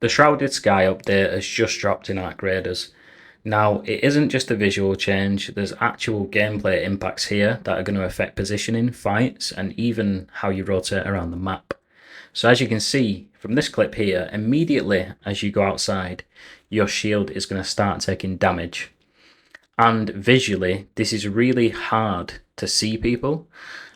The Shrouded Sky update has just dropped in Arc Raiders. Now, it isn't just a visual change, there's actual gameplay impacts here that are going to affect positioning, fights, and even how you rotate around the map. So as you can see from this clip here, immediately as you go outside, your shield is going to start taking damage. And visually, this is really hard to see people.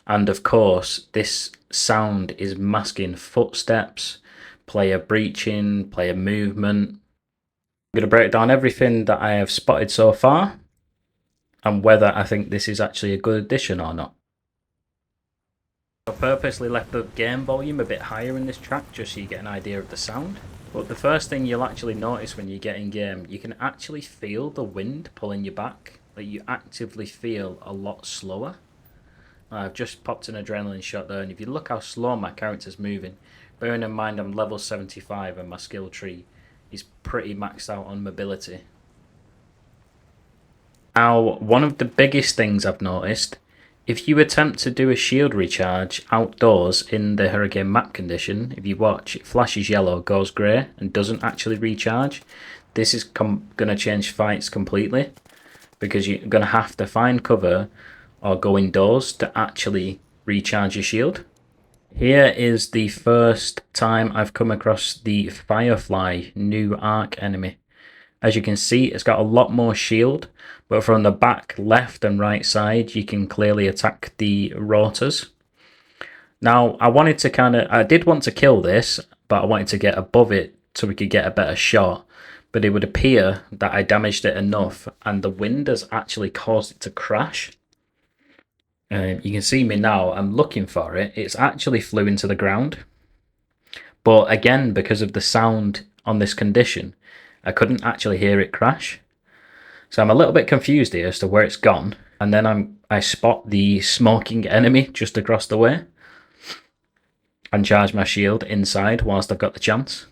And of course, this sound is masking footsteps, player breaching, player movement. I'm going to break down everything that I have spotted so far and whether I think this is actually a good addition or not. I purposely left the game volume a bit higher in this track just so you get an idea of the sound. But the first thing you'll actually notice when you get in game, you can actually feel the wind pulling you back. Like you actively feel a lot slower. I've just popped an adrenaline shot there, and if you look how slow my character's moving, bearing in mind I'm level 75 and my skill tree is pretty maxed out on mobility. Now, one of the biggest things I've noticed, if you attempt to do a shield recharge outdoors in the Hurricane map condition, if you watch, it flashes yellow, goes grey, and doesn't actually recharge. This is going to change fights completely, because you're going to have to find cover or go indoors to actually recharge your shield. Here is the first time I've come across the Firefly new arc enemy. As you can see, it's got a lot more shield, but from the back left and right side, you can clearly attack the rotors. Now, I did want to kill this, but I wanted to get above it so we could get a better shot. But it would appear that I damaged it enough, and the wind has actually caused it to crash. You can see me now, I'm looking for it. It's actually flew into the ground. But again, because of the sound on this condition, I couldn't actually hear it crash. So I'm a little bit confused here as to where it's gone. And then I spot the smoking enemy just across the way and charge my shield inside whilst I've got the chance.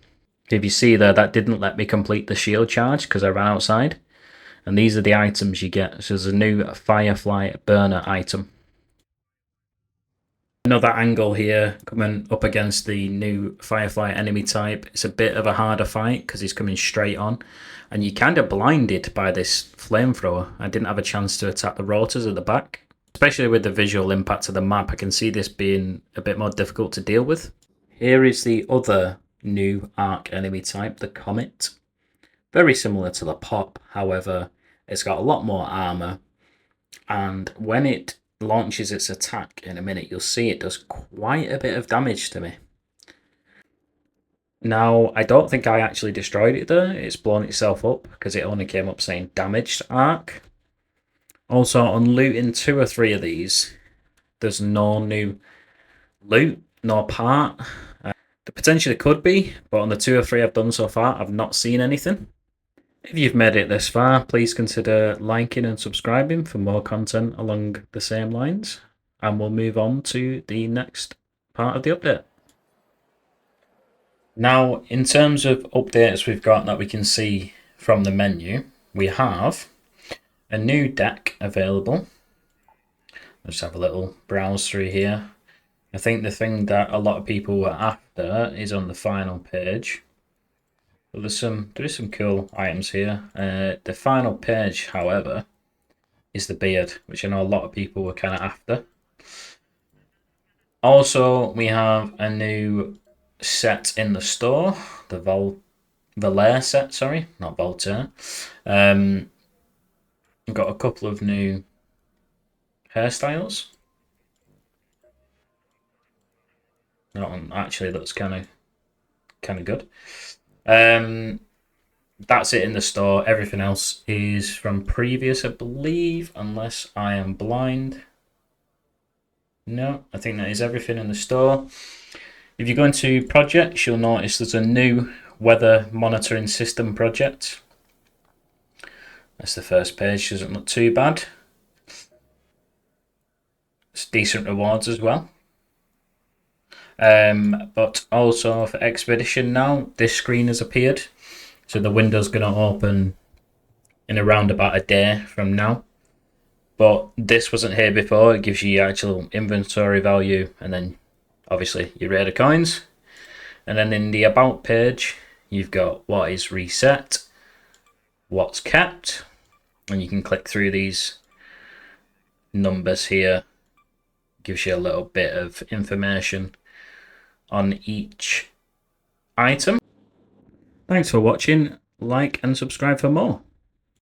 If you see there, that didn't let me complete the shield charge because I ran outside. And these are the items you get. So there's a new Firefly burner item. Another angle here coming up against the new Firefly enemy type. It's a bit of a harder fight because he's coming straight on, and you're kind of blinded by this flamethrower. I didn't have a chance to attack the rotors at the back. Especially with the visual impact of the map, I can see this being a bit more difficult to deal with. Here is the other new arc enemy type, the Comet. Very similar to the Pop, however, it's got a lot more armor, and when it launches its attack in a minute, you'll see it does quite a bit of damage to me. Now, I don't think I actually destroyed it there. It's blown itself up because it only came up saying damaged arc. Also, on looting 2 or 3 of these, there's no new loot, no part. There potentially could be, but on the 2 or 3 I've done so far, I've not seen anything. If you've made it this far, please consider liking and subscribing for more content along the same lines. And we'll move on to the next part of the update. Now, in terms of updates we've got that we can see from the menu, we have a new deck available. Let's have a little browse through here. I think the thing that a lot of people were after is on the final page. But there is some cool items here. The final page, however, is the beard, which I know a lot of people were kind of after. Also, we have a new set in the store, the Voltaire set, sorry, not Voltaire. We've got a couple of new hairstyles. That one actually looks kind of good. That's it in the store. Everything else is from previous, I believe, unless I am blind. No, I think that is everything in the store. If you go into projects, you'll notice there's a new weather monitoring system project. That's the first page. Doesn't look too bad. It's decent rewards as well. But also for Expedition now, this screen has appeared. So the window's going to open in around about a day from now. But this wasn't here before. It gives you your actual inventory value and then obviously your raider coins. And then in the About page, You've got what is reset, what's kept, and you can click through these numbers here. Gives you a little bit of information on each item. Thanks for watching. Like and subscribe for more.